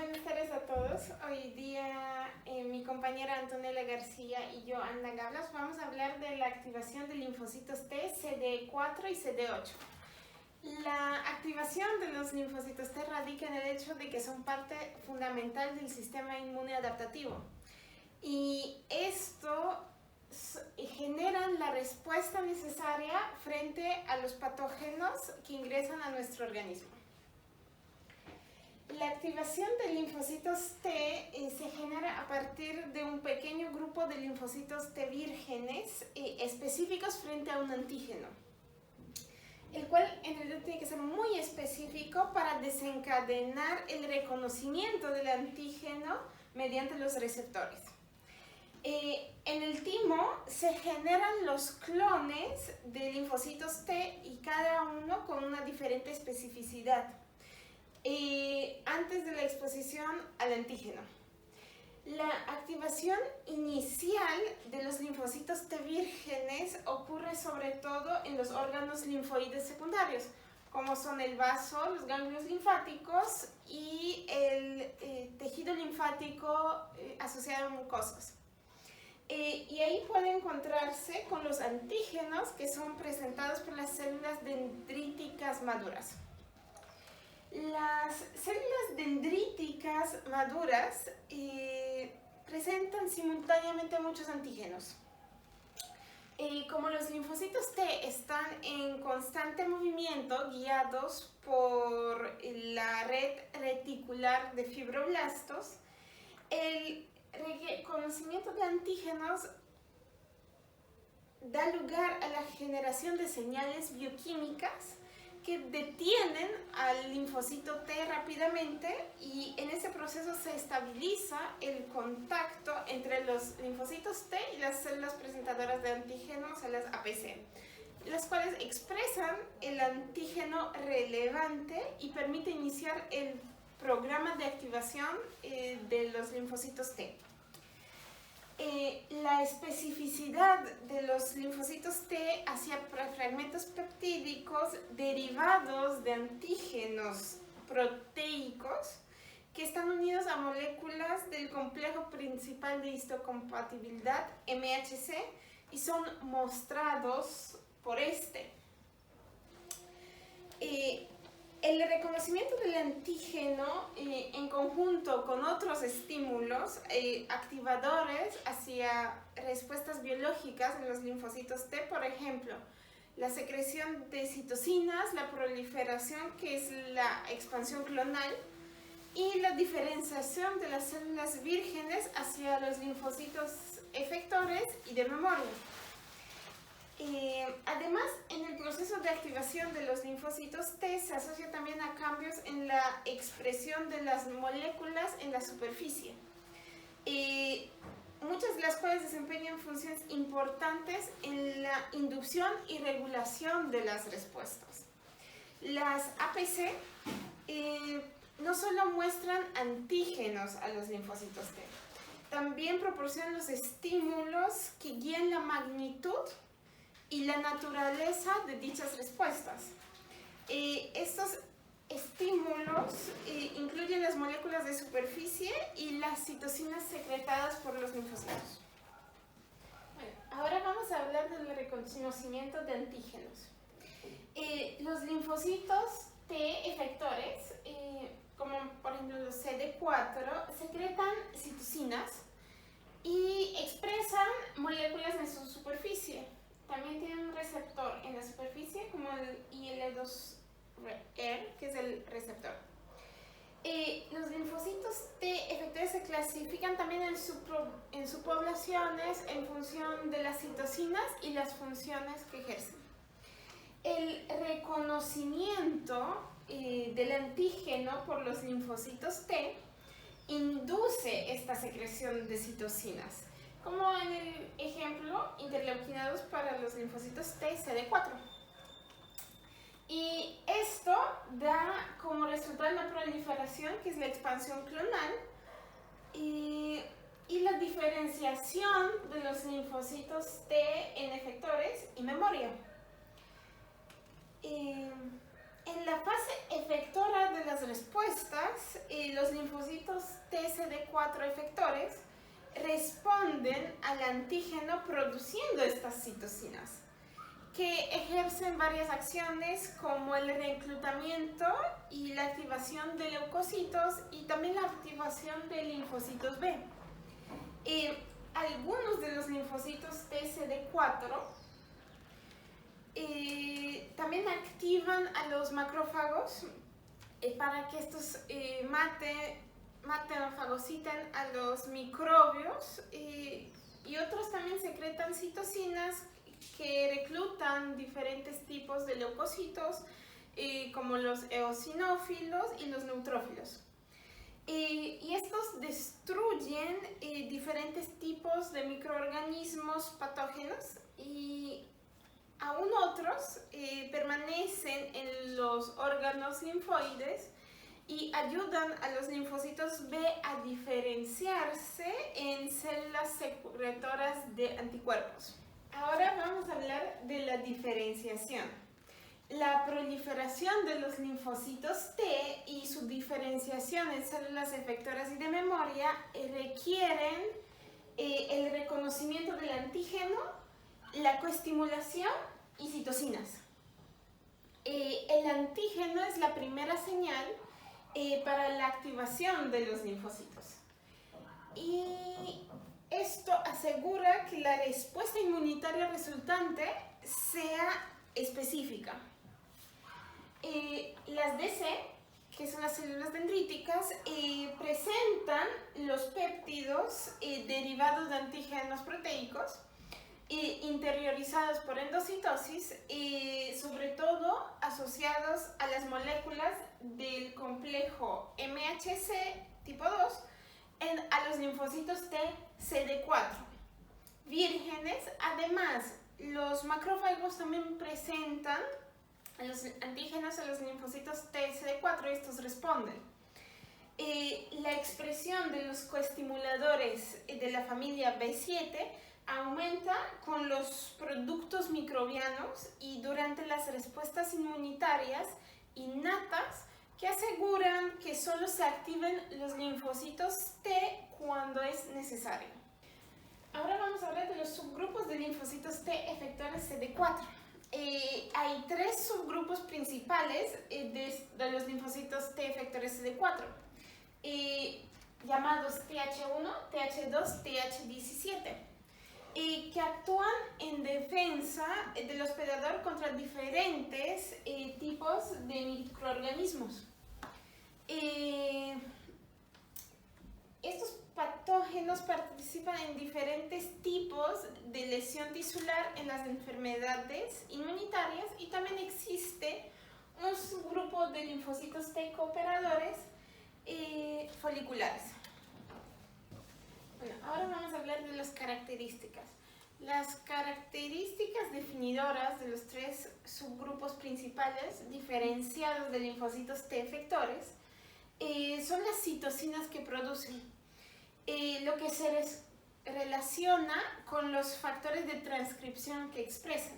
buenas tardes a todos. Hoy día mi compañera Antonella García y yo, Ana Gablas, vamos a hablar de la activación de linfocitos T, CD4 y CD8. La activación de los linfocitos T radica en el hecho de que son parte fundamental del sistema inmune adaptativo. Y esto generan la respuesta necesaria frente a los patógenos que ingresan a nuestro organismo. La activación de linfocitos T se genera a partir de un pequeño grupo de linfocitos T vírgenes específicos frente a un antígeno, el cual en realidad tiene que ser muy específico para desencadenar el reconocimiento del antígeno mediante los receptores. En el timo se generan los clones de linfocitos T y cada uno con una diferente especificidad antes de la exposición al antígeno. La activación inicial de los linfocitos T vírgenes ocurre sobre todo en los órganos linfoides secundarios, como son el vaso, los ganglios linfáticos y el tejido linfático asociado a mucosas. Y ahí puede encontrarse con los antígenos que son presentados por las células dendríticas maduras. Las células dendríticas maduras presentan simultáneamente muchos antígenos. Como los linfocitos T están en constante movimiento, guiados por la red reticular de fibroblastos, el reconocimiento de antígenos da lugar a la generación de señales bioquímicas que detienen al linfocito T rápidamente, y en ese proceso se estabiliza el contacto entre los linfocitos T y las células presentadoras de antígenos, las APC, las cuales expresan el antígeno relevante y permite iniciar el programa de activación de los linfocitos T. La especificidad de los linfocitos T hacia fragmentos peptídicos derivados de antígenos proteicos que están unidos a moléculas del complejo principal de histocompatibilidad MHC y son mostrados por este. El reconocimiento del antígeno en conjunto con otros estímulos activadores hacia respuestas biológicas en los linfocitos T, por ejemplo, la secreción de citocinas, la proliferación, que es la expansión clonal, y la diferenciación de las células vírgenes hacia los linfocitos efectores y de memoria. Además, en el proceso de activación de los linfocitos T se asocia también a cambios en la expresión de las moléculas en la superficie, muchas de las cuales desempeñan funciones importantes en la inducción y regulación de las respuestas. Las APC no solo muestran antígenos a los linfocitos T, también proporcionan los estímulos que guían la magnitud y la naturaleza de dichas respuestas. Estos estímulos incluyen las moléculas de superficie y las citocinas secretadas por los linfocitos. Bueno, ahora vamos a hablar del reconocimiento de antígenos. Los linfocitos T efectores, como por ejemplo los CD4, secretan citocinas y expresan moléculas en su superficie. También tienen un receptor en la superficie, como el IL-2R, que es el receptor. Los linfocitos T efectores se clasifican también en subpoblaciones en función de las citocinas y las funciones que ejercen. El reconocimiento del antígeno por los linfocitos T induce esta secreción de citocinas, como en el ejemplo interleuquina 2 para los linfocitos T CD4. Y esto da como resultado la proliferación, que es la expansión clonal, y la diferenciación de los linfocitos T en efectores y memoria. En la fase efectora de las respuestas, los linfocitos TCD4 efectores responden al antígeno produciendo estas citocinas, que ejercen varias acciones como el reclutamiento y la activación de leucocitos y también la activación de linfocitos B. Algunos de los linfocitos TCD4 también activan a los macrófagos para que estos maten o fagociten a los microbios, y otros también secretan citocinas que reclutan diferentes tipos de leucocitos, como los eosinófilos y los neutrófilos. Y estos destruyen diferentes tipos de microorganismos patógenos, y aún otros permanecen en los órganos linfoides y ayudan a los linfocitos B a diferenciarse en células secretoras de anticuerpos. Ahora vamos a hablar de la diferenciación. La proliferación de los linfocitos T y su diferenciación en células efectoras y de memoria requieren el reconocimiento del antígeno, la coestimulación y citocinas. El antígeno es la primera señal para la activación de los linfocitos. Y esto asegura que la respuesta inmunitaria resultante sea específica. Las DC, que son las células dendríticas, presentan los péptidos derivados de antígenos proteicos interiorizados por endocitosis, sobre todo asociados a las moléculas del complejo MHC tipo 2 a los linfocitos T CD4 vírgenes. Además, los macrófagos también presentan los antígenos a los linfocitos T CD4 y estos responden. La expresión de los coestimuladores de la familia B7 aumenta con los productos microbianos y durante las respuestas inmunitarias innatas, que aseguran que solo se activen los linfocitos T cuando es necesario. Ahora vamos a hablar de los subgrupos de linfocitos T efectores CD4. Hay tres subgrupos principales de los linfocitos T efectores CD4, llamados TH1, TH2, TH17. Que actúan en defensa del hospedador contra diferentes tipos de microorganismos. Estos patógenos participan en diferentes tipos de lesión tisular en las enfermedades inmunitarias, y también existe un subgrupo de linfocitos T cooperadores foliculares. Bueno, ahora vamos a hablar de las características. Las características definidoras de los tres subgrupos principales diferenciados de linfocitos T efectores son las citocinas que producen, lo que se relaciona con los factores de transcripción que expresan.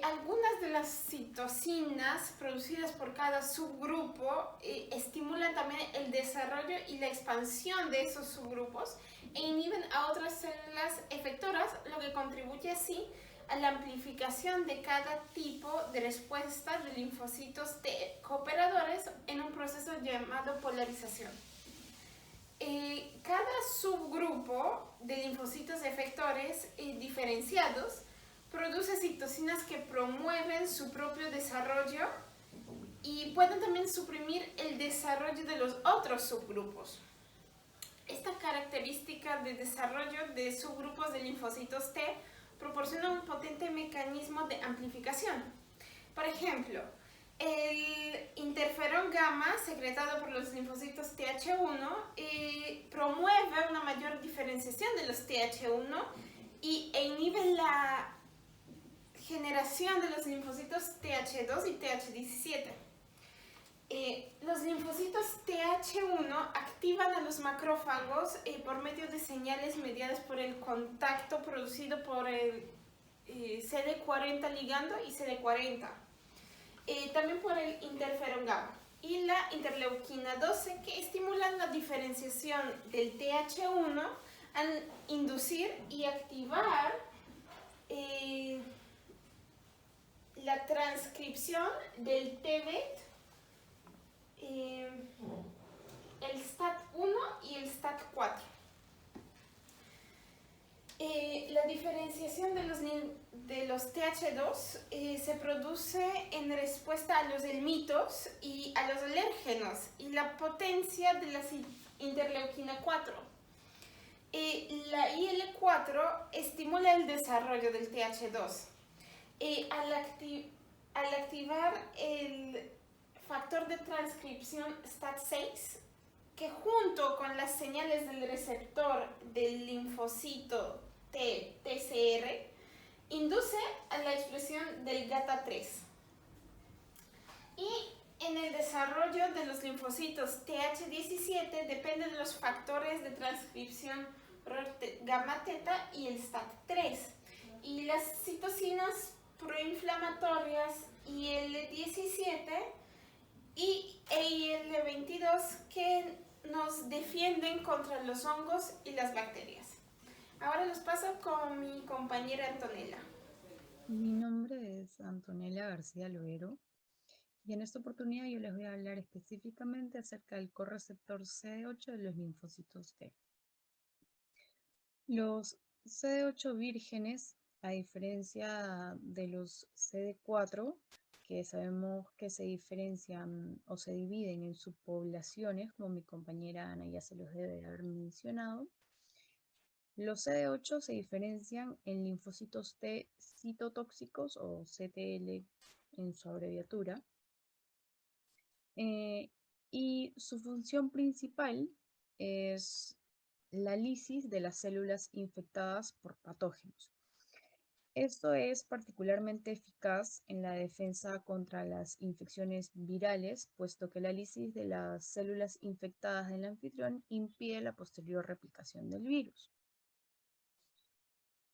Algunas de las citocinas producidas por cada subgrupo estimulan también el desarrollo y la expansión de esos subgrupos e inhiben a otras células efectoras, lo que contribuye así a la amplificación de cada tipo de respuesta de linfocitos T cooperadores en un proceso llamado polarización. Cada subgrupo de linfocitos efectores diferenciados produce citocinas que promueven su propio desarrollo y pueden también suprimir el desarrollo de los otros subgrupos. Esta característica de desarrollo de subgrupos de linfocitos T proporciona un potente mecanismo de amplificación. Por ejemplo, el interferón gamma secretado por los linfocitos TH1 promueve una mayor diferenciación de los TH1 e inhibe la generación de los linfocitos TH2 y TH17. Los linfocitos TH1 activan a los macrófagos por medio de señales mediadas por el contacto producido por el CD40 ligando y CD40. también por el interferón gamma y la interleuquina 12, que estimulan la diferenciación del TH1 al inducir y activar la transcripción del TBET, el STAT1 y el STAT4. La diferenciación de los TH2 se produce en respuesta a los helmintos y a los alérgenos y la potencia de la interleuquina 4. La IL-4 estimula el desarrollo del TH2. Al activar el factor de transcripción STAT6, que junto con las señales del receptor del linfocito TCR, induce a la expresión del GATA3. Y en el desarrollo de los linfocitos TH17 depende de los factores de transcripción gamma teta y el STAT3. Y las citocinas proinflamatorias IL-17 y IL-22 que nos defienden contra los hongos y las bacterias. Ahora los paso con mi compañera Antonella. Mi nombre es Antonella García Loero y en esta oportunidad yo les voy a hablar específicamente acerca del correceptor CD8 de los linfocitos T. Los CD8 vírgenes, a diferencia de los CD4, que sabemos que se diferencian o se dividen en subpoblaciones, como mi compañera Ana ya se los debe haber mencionado, los CD8 se diferencian en linfocitos T citotóxicos o CTL en su abreviatura, y su función principal es la lisis de las células infectadas por patógenos. Esto es particularmente eficaz en la defensa contra las infecciones virales, puesto que la lisis de las células infectadas del anfitrión impide la posterior replicación del virus.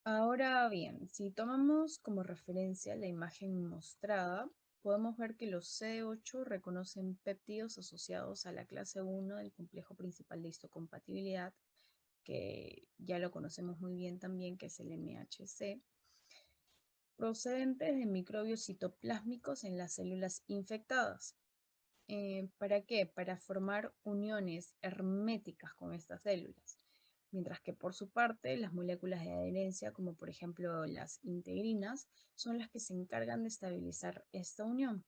Ahora bien, si tomamos como referencia la imagen mostrada, podemos ver que los CD8 reconocen péptidos asociados a la clase 1 del complejo principal de histocompatibilidad, que ya lo conocemos muy bien también, que es el MHC, procedentes de microbios citoplásmicos en las células infectadas. ¿Para qué? Para formar uniones herméticas con estas células. Mientras que por su parte las moléculas de adherencia, como por ejemplo las integrinas, son las que se encargan de estabilizar esta unión.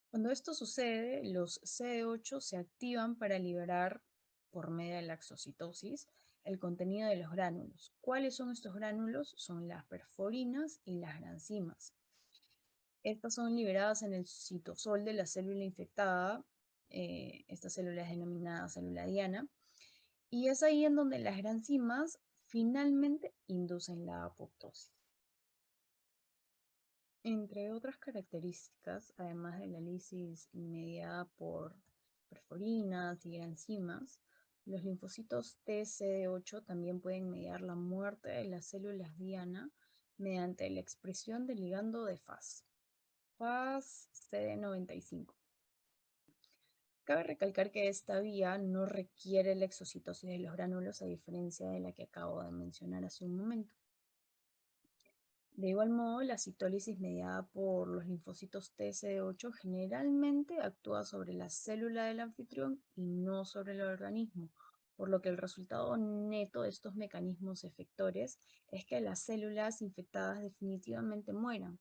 Cuando esto sucede, los CD8 se activan para liberar, por medio de la exocitosis, el contenido de los gránulos. ¿Cuáles son estos gránulos? Son las perforinas y las granzimas. Estas son liberadas en el citosol de la célula infectada, esta célula es denominada célula diana, y es ahí en donde las granzimas finalmente inducen la apoptosis. Entre otras características, además de la lisis mediada por perforinas y granzimas, los linfocitos TCD8 también pueden mediar la muerte de las células diana mediante la expresión del ligando de Fas CD95. Cabe recalcar que esta vía no requiere la exocitosis de los gránulos, a diferencia de la que acabo de mencionar hace un momento. De igual modo, la citólisis mediada por los linfocitos TCD8 generalmente actúa sobre la célula del anfitrión y no sobre el organismo, por lo que el resultado neto de estos mecanismos efectores es que las células infectadas definitivamente mueran.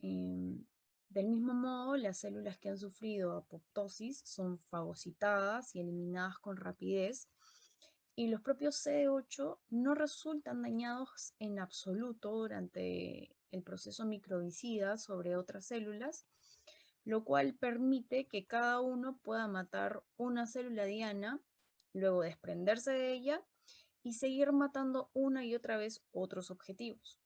Del mismo modo, las células que han sufrido apoptosis son fagocitadas y eliminadas con rapidez, y los propios CD8 no resultan dañados en absoluto durante el proceso microbicida sobre otras células, lo cual permite que cada uno pueda matar una célula diana, luego desprenderse de ella y seguir matando una y otra vez otros objetivos.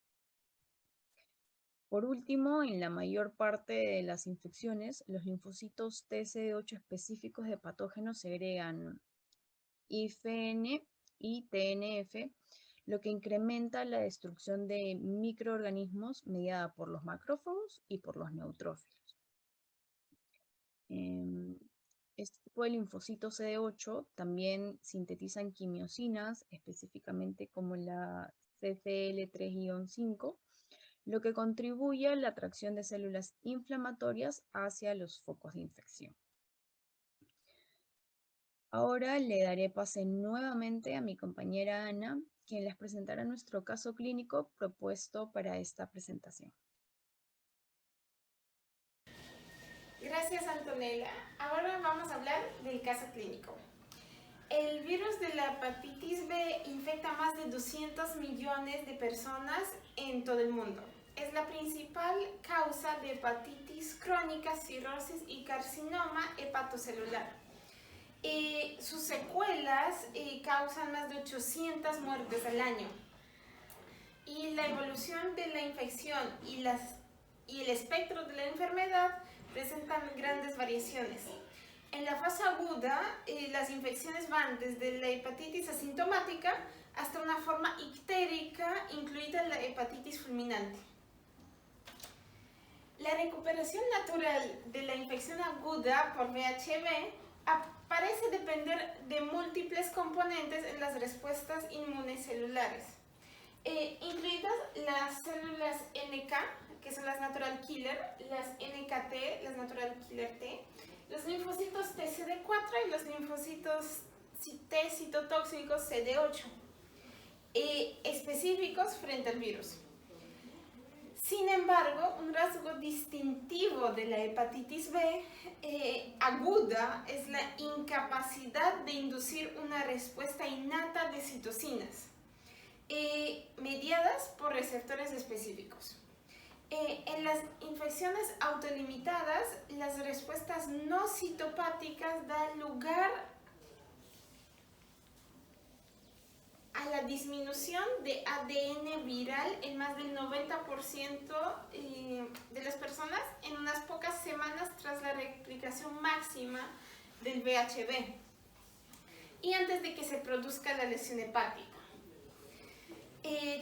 Por último, en la mayor parte de las infecciones, los linfocitos TCD8 específicos de patógenos segregan IFN y TNF, lo que incrementa la destrucción de microorganismos mediada por los macrófagos y por los neutrófilos. Este tipo de linfocitos CD8 también sintetizan quimiosinas, específicamente como la CCL3-5, lo que contribuye a la atracción de células inflamatorias hacia los focos de infección. Ahora le daré pase nuevamente a mi compañera Ana, quien les presentará nuestro caso clínico propuesto para esta presentación. Gracias, Antonella. Ahora vamos a hablar del caso clínico. El virus de la hepatitis B infecta a más de 200 millones de personas en todo el mundo. Es la principal causa de hepatitis crónica, cirrosis y carcinoma hepatocelular. Sus secuelas causan más de 800 muertes al año. Y la evolución de la infección y el espectro de la enfermedad presentan grandes variaciones. En la fase aguda, las infecciones van desde la hepatitis asintomática hasta una forma ictérica, incluida la hepatitis fulminante. La recuperación natural de la infección aguda por VHB parece depender de múltiples componentes en las respuestas inmunes celulares, incluidas las células NK, que son las natural killer, las NKT, las natural killer T, los linfocitos TCD4 y los linfocitos T citotóxicos CD8, específicos frente al virus. Sin embargo, un rasgo distintivo de la hepatitis B aguda es la incapacidad de inducir una respuesta innata de citocinas, mediadas por receptores específicos. En las infecciones autolimitadas, las respuestas no citopáticas dan lugar a la disminución de ADN viral en más del 90% de las personas en unas pocas semanas tras la replicación máxima del VHB y antes de que se produzca la lesión hepática.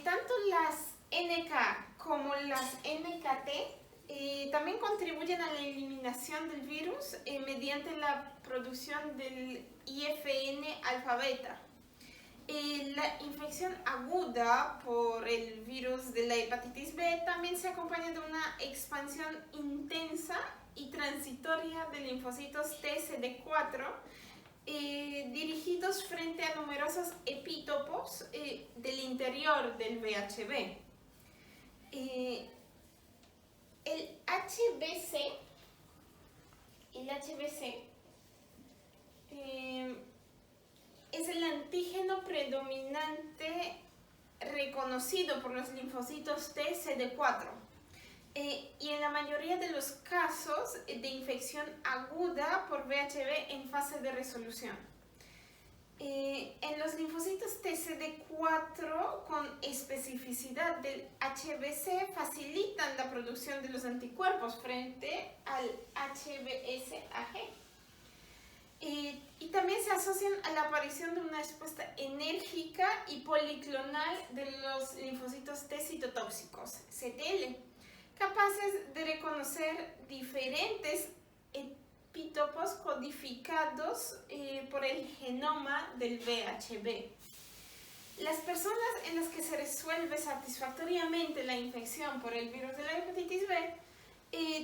Tanto las NK como las NKT también contribuyen a la eliminación del virus mediante la producción del IFN alfa-beta. La infección aguda por el virus de la hepatitis B también se acompaña de una expansión intensa y transitoria de linfocitos TCD4 dirigidos frente a numerosos epítopos del interior del VHB. El HBC es el antígeno predominante reconocido por los linfocitos TCD4 y en la mayoría de los casos de infección aguda por VHB en fase de resolución. En los linfocitos TCD4 con especificidad del HBC facilitan la producción de los anticuerpos frente al HBsAg. Y también se asocian a la aparición de una respuesta enérgica y policlonal de los linfocitos T citotóxicos, CTL, capaces de reconocer diferentes epítopos codificados por el genoma del VHB. Las personas en las que se resuelve satisfactoriamente la infección por el virus de la hepatitis B,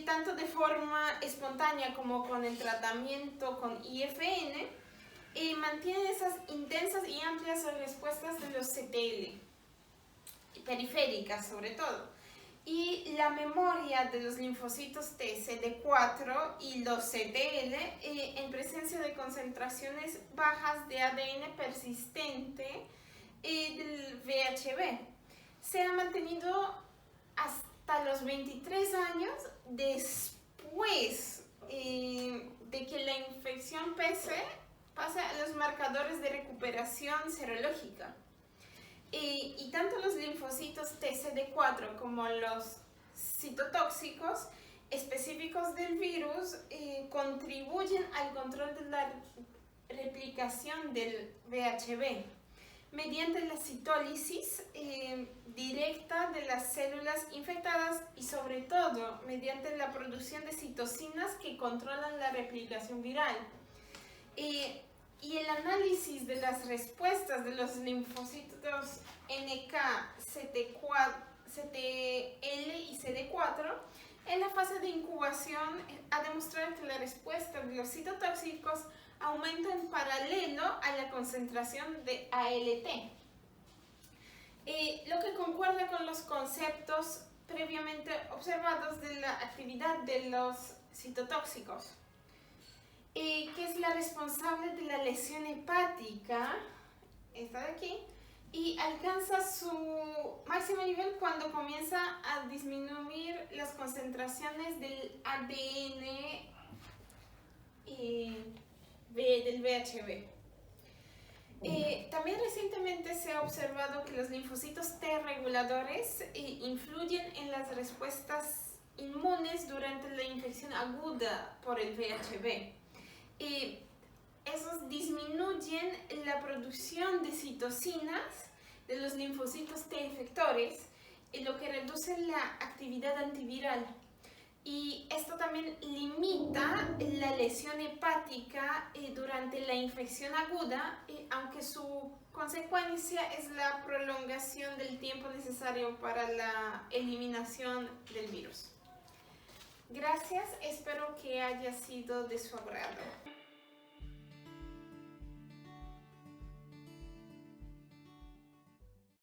tanto de forma espontánea como con el tratamiento con IFN, mantienen esas intensas y amplias respuestas de los CTL, periféricas sobre todo, y la memoria de los linfocitos TCD4 y los CTL en presencia de concentraciones bajas de ADN persistente del VHB se ha mantenido hasta los 23 años después de que la infección pase a los marcadores de recuperación serológica. Y tanto los linfocitos TCD4 como los citotóxicos específicos del virus contribuyen al control de la replicación del VHB, mediante la citólisis directa de las células infectadas y sobre todo mediante la producción de citocinas que controlan la replicación viral. Y el análisis de las respuestas de los linfocitos NK, CTL y CD4 en la fase de incubación ha demostrado que la respuesta de los citotóxicos aumenta en paralelo a la concentración de ALT, lo que concuerda con los conceptos previamente observados de la actividad de los citotóxicos, que es la responsable de la lesión hepática, esta de aquí, y alcanza su máximo nivel cuando comienza a disminuir las concentraciones del ADN del VHB. También recientemente se ha observado que los linfocitos T reguladores influyen en las respuestas inmunes durante la infección aguda por el VHB. Esos disminuyen la producción de citocinas de los linfocitos T efectores, lo que reduce la actividad antiviral. Y esto también limita la lesión hepática durante la infección aguda, aunque su consecuencia es la prolongación del tiempo necesario para la eliminación del virus. Gracias, espero que haya sido de su agrado.